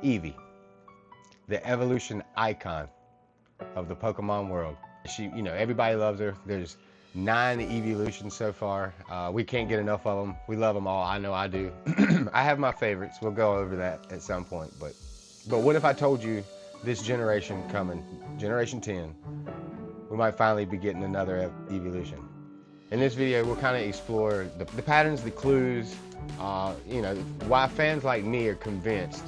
Eevee, the evolution icon of the Pokemon world. Everybody loves her. There's 9 Eeveelutions so far. We can't get enough of them. We love them all. I know I do. I have my favorites. We'll go over that at some point. But what if I told you this generation coming, Generation 10, we might finally be getting another Eeveelution. In this video, we'll kind of explore the patterns, the clues, why fans like me are convinced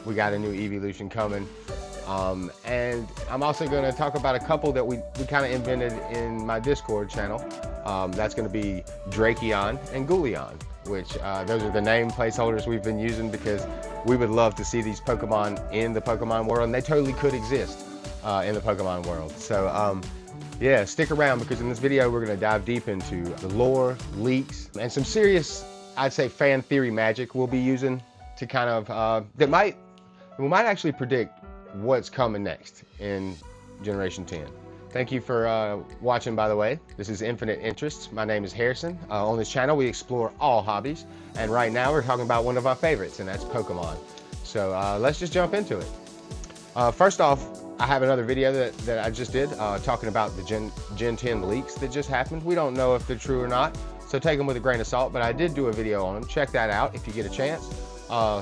we got a new Eeveelution coming. And I'm also going to talk about a couple that we kind of invented in my Discord channel. That's going to be Drakeon and Ghouleon, which those are the name placeholders we've been using because we would love to see these Pokemon in the Pokemon world, and they totally could exist in the Pokemon world. So yeah, stick around because in this video we're going to dive deep into the lore, leaks, and some serious, I'd say, fan theory magic we'll be using to kind of, we might actually predict what's coming next in Generation 10. Thank you for watching, by the way. This is Infinite Interests. My name is Harrison. On this channel, we explore all hobbies. And right now, we're talking about one of our favorites, and that's Pokemon. So let's just jump into it. First off, I have another video that I just did talking about the Gen 10 leaks that just happened. We don't know if they're true or not, so take them with a grain of salt, but I did do a video on them. Check that out if you get a chance.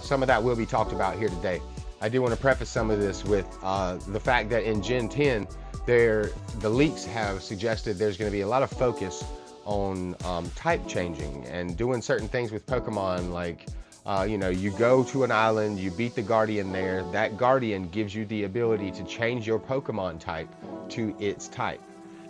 Some of that will be talked about here today. I do want to preface some of this with the fact that in Gen 10, the leaks have suggested there's going to be a lot of focus on type changing and doing certain things with Pokemon, like you go to an island, you beat the Guardian there, that Guardian gives you the ability to change your Pokemon type to its type.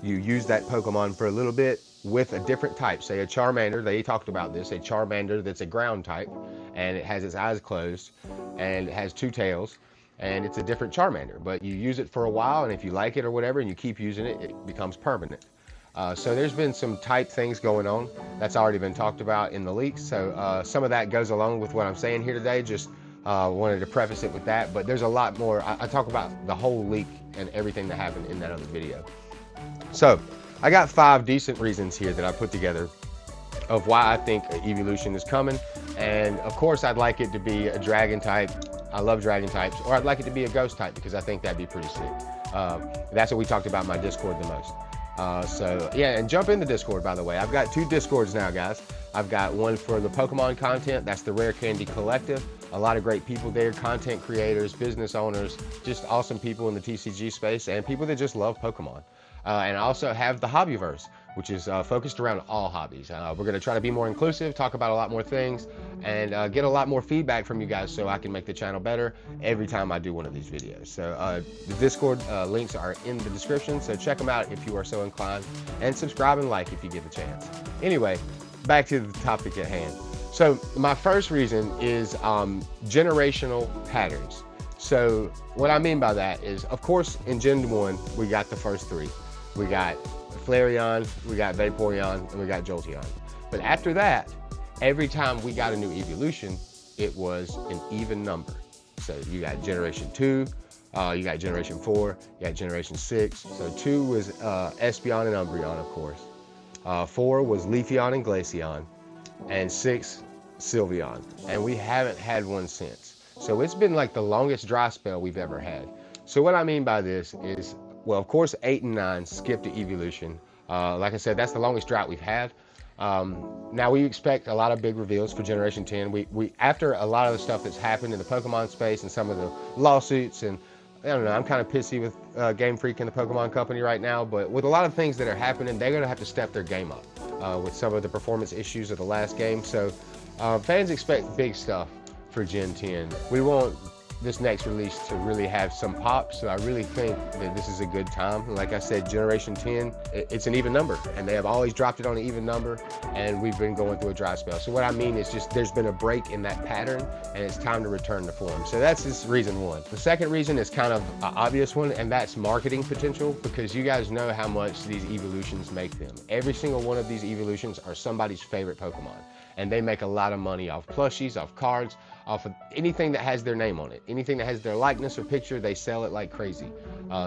You use that Pokemon for a little bit with a different type, say a Charmander. They talked about this, a Charmander that's a ground type, and it has its eyes closed, and it has 2 tails, and it's a different Charmander. But you use it for a while, and if you like it or whatever, and you keep using it, it becomes permanent. So there's been some type things going on that's already been talked about in the leaks. So some of that goes along with what I'm saying here today. Just wanted to preface it with that. But there's a lot more. I talk about the whole leak and everything that happened in that other video. So I got 5 decent reasons here that I put together of why I think Eeveelution is coming. And of course, I'd like it to be a dragon type. I love dragon types. Or I'd like it to be a ghost type because I think that'd be pretty sick. That's what we talked about in my Discord the most. So yeah, and jump in the Discord, by the way. I've got 2 Discords now, guys. I've got one for the Pokemon content. That's the Rare Candy Collective. A lot of great people there, content creators, business owners, just awesome people in the TCG space, and people that just love Pokemon. And I also have the Hobbyverse, which is focused around all hobbies. We're going to try to be more inclusive, talk about a lot more things, and get a lot more feedback from you guys so I can make the channel better every time I do one of these videos. So the Discord links are in the description, so check them out if you are so inclined, and subscribe and like if you get the chance. Anyway, back to the topic at hand. So my first reason is generational patterns. So what I mean by that is, of course, in Gen 1, we got the first 3. We got Flareon, we got Vaporeon, and we got Jolteon. But after that, every time we got a new Eeveelution, it was an even number. So you got Generation 2, you got Generation 4, you got Generation 6. So 2 was Espeon and Umbreon, of course. 4 was Leafeon and Glaceon. And 6, Sylveon. And we haven't had one since. So it's been like the longest dry spell we've ever had. So what I mean by this is, well, of course, 8 and 9 skipped to Eeveelution. Like I said, that's the longest drought we've had. Now we expect a lot of big reveals for Generation 10. We after a lot of the stuff that's happened in the Pokemon space and some of the lawsuits, and I don't know, I'm kind of pissy with Game Freak and the Pokemon Company right now, but with a lot of things that are happening, they're going to have to step their game up with some of the performance issues of the last game. So fans expect big stuff for Gen 10. We want this next release to really have some pop, so I really think that this is a good time. Like I said, Generation 10, it's an even number, and they have always dropped it on an even number, and we've been going through a dry spell. So what I mean is just there's been a break in that pattern, and it's time to return to form. So that's just reason 1. The second reason is kind of an obvious one, and that's marketing potential, because you guys know how much these Eeveelutions make them. Every single one of these Eeveelutions are somebody's favorite Pokemon, and they make a lot of money off plushies, off cards, off of anything that has their name on it. Anything that has their likeness or picture, they sell it like crazy.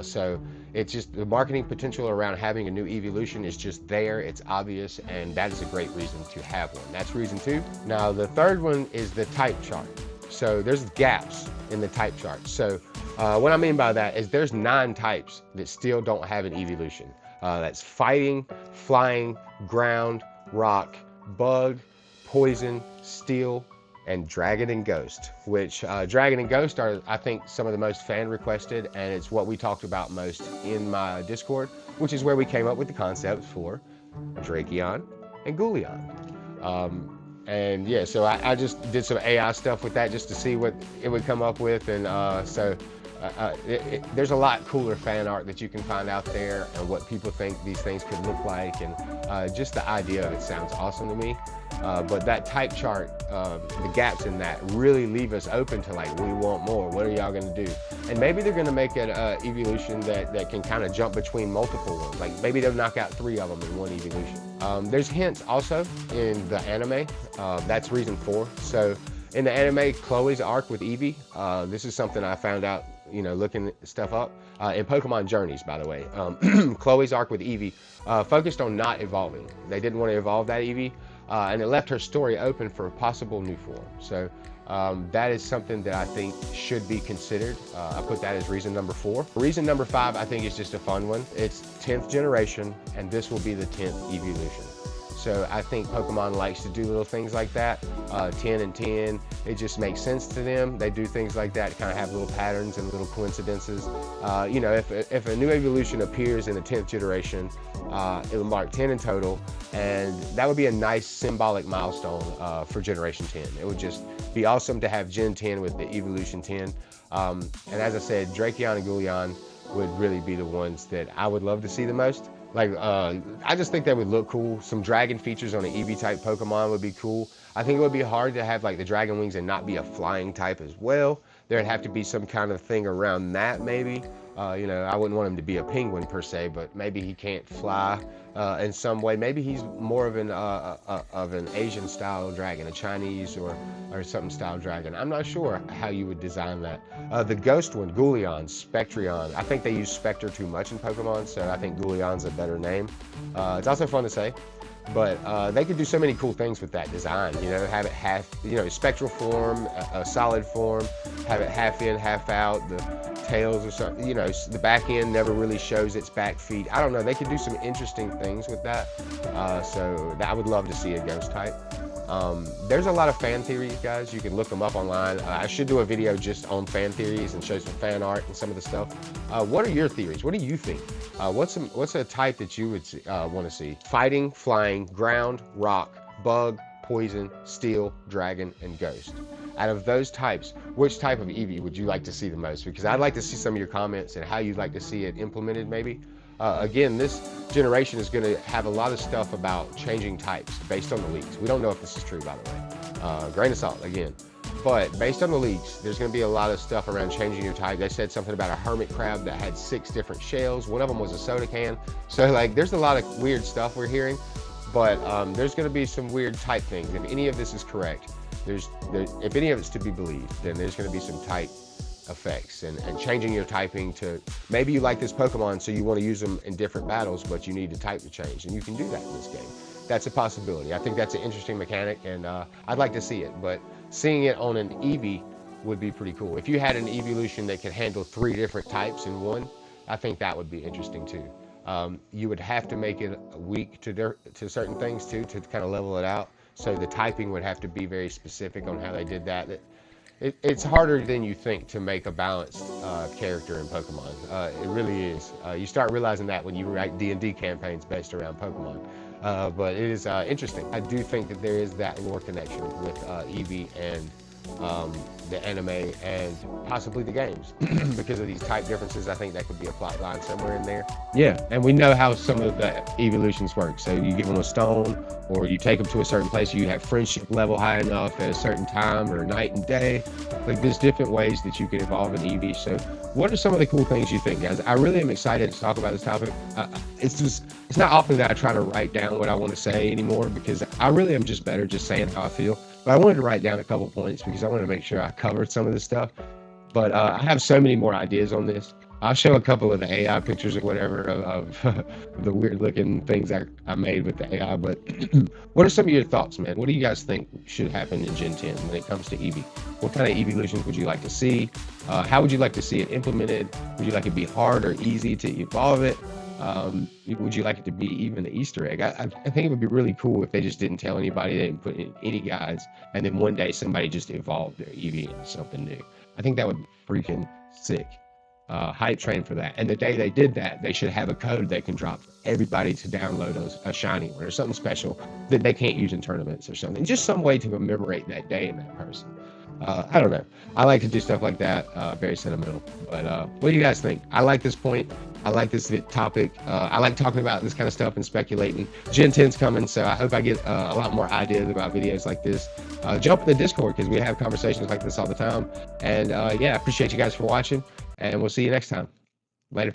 So it's just the marketing potential around having a new Eeveelution is just there, it's obvious, and that is a great reason to have one. That's reason 2. Now the third one is the type chart. So there's gaps in the type chart. So what I mean by that is there's 9 types that still don't have an evolution. That's fighting, flying, ground, rock, bug, poison, steel, and dragon and ghost, which dragon and ghost are, I think, some of the most fan requested, and it's what we talked about most in my Discord, which is where we came up with the concepts for Drakeon and Ghouleon. And yeah, so I just did some AI stuff with that just to see what it would come up with, and there's a lot cooler fan art that you can find out there, and what people think these things could look like, and just the idea of it sounds awesome to me. But that type chart, the gaps in that really leave us open to like, we want more. What are y'all gonna do? And maybe they're gonna make it evolution that can kind of jump between multiple ones. Like maybe they'll knock out 3 of them in one evolution. There's hints also in the anime. That's reason 4. So in the anime, Chloe's arc with Eevee, this is something I found out, you know, looking stuff up in Pokemon Journeys, by the way. Chloe's arc with Eevee focused on not evolving. They didn't want to evolve that Eevee, and it left her story open for a possible new form. So that is something that I think should be considered. I put that as reason number 4. Reason number 5, I think, is just a fun one. It's 10th generation, and this will be the 10th evolution. So I think Pokemon likes to do little things like that. 10 and 10, it just makes sense to them. They do things like that, kind of have little patterns and little coincidences. You know, if a new evolution appears in the 10th generation, it'll mark 10 in total, and that would be a nice symbolic milestone for Generation 10. It would just be awesome to have Gen 10 with the Eeveelution 10. And as I said, Drakeon and Ghouleon would really be the ones that I would love to see the most. Like, I just think that would look cool. Some dragon features on an Eevee type Pokemon would be cool. I think it would be hard to have like the dragon wings and not be a flying type as well. There'd have to be some kind of thing around that maybe. You know, I wouldn't want him to be a penguin per se, but maybe he can't fly in some way. Maybe he's more of an Asian style dragon, a Chinese or something style dragon. I'm not sure how you would design that. The ghost one, Ghouleon, Spectreon. I think they use Spectre too much in Pokemon, so I think Ghouleon's a better name. It's also fun to say. But they could do so many cool things with that design, you know, have it half, you know, spectral form, a solid form, have it half in, half out, the tails or something, you know, the back end never really shows its back feet. I don't know, they could do some interesting things with that. So I would love to see a ghost type. There's a lot of fan theories, guys. You can look them up online. I should do a video just on fan theories and show some fan art and some of the stuff. What are your theories? What do you think? What's a type that you would want to see? Fighting, flying, ground, rock, bug, poison, steel, dragon, and ghost. Out of those types, which type of Eevee would you like to see the most? Because I'd like to see some of your comments and how you'd like to see it implemented maybe. Again, this generation is going to have a lot of stuff about changing types based on the leaks. We don't know if this is true, by the way. Grain of salt, again. But based on the leaks, there's going to be a lot of stuff around changing your type. They said something about a hermit crab that had 6 different shells. One of them was a soda can. So, like, there's a lot of weird stuff we're hearing. But there's going to be some weird type things. If any of this is correct, if any of it's to be believed, then there's going to be some type effects and changing your typing to, maybe you like this Pokemon so you want to use them in different battles, but you need the type to change, and you can do that in this game. That's a possibility. I think that's an interesting mechanic, and I'd like to see it, but seeing it on an Eevee would be pretty cool. If you had an Eeveelution that could handle 3 different types in one, I think that would be interesting too. You would have to make it weak to certain things too, to kind of level it out. So the typing would have to be very specific on how they did that. It's harder than you think to make a balanced character in Pokemon. It really is. You start realizing that when you write D&D campaigns based around Pokemon. But it is interesting. I do think that there is that lore connection with Eevee and the anime and possibly the games. Because of these type differences, I think that could be a plot line somewhere in there. Yeah, and we know how some of the evolutions work. So you give them a stone, or you take them to a certain place, you have friendship level high enough at a certain time, or night and day. Like, there's different ways that you can evolve an Eevee. So what are some of the cool things you think, guys? I really am excited to talk about this topic. It's not often that I try to write down what I want to say anymore, because I really am just better just saying how I feel. But I wanted to write down a couple points because I wanted to make sure I covered some of this stuff. But I have so many more ideas on this. I'll show a couple of the AI pictures or whatever of the weird looking things I made with the AI. But what are some of your thoughts, man? What do you guys think should happen in Gen 10 when it comes to Eevee? What kind of Eeveelutions would you like to see? How would you like to see it implemented? Would you like it to be hard or easy to evolve it? Would you like it to be even an Easter egg? I think it would be really cool if they just didn't tell anybody, they didn't put in any guides, and then one day somebody just evolved their Eevee into something new. I think that would be freaking sick. Hype train for that. And the day they did that, they should have a code they can drop for everybody to download a shiny one or something special that they can't use in tournaments or something. Just some way to commemorate that day and that person. I don't know. I like to do stuff like that. Very sentimental. But what do you guys think? I like this point. I like this topic. I like talking about this kind of stuff and speculating. Gen 10's coming, so I hope I get a lot more ideas about videos like this. Jump in the Discord because we have conversations like this all the time. And yeah, I appreciate you guys for watching, and we'll see you next time. Later.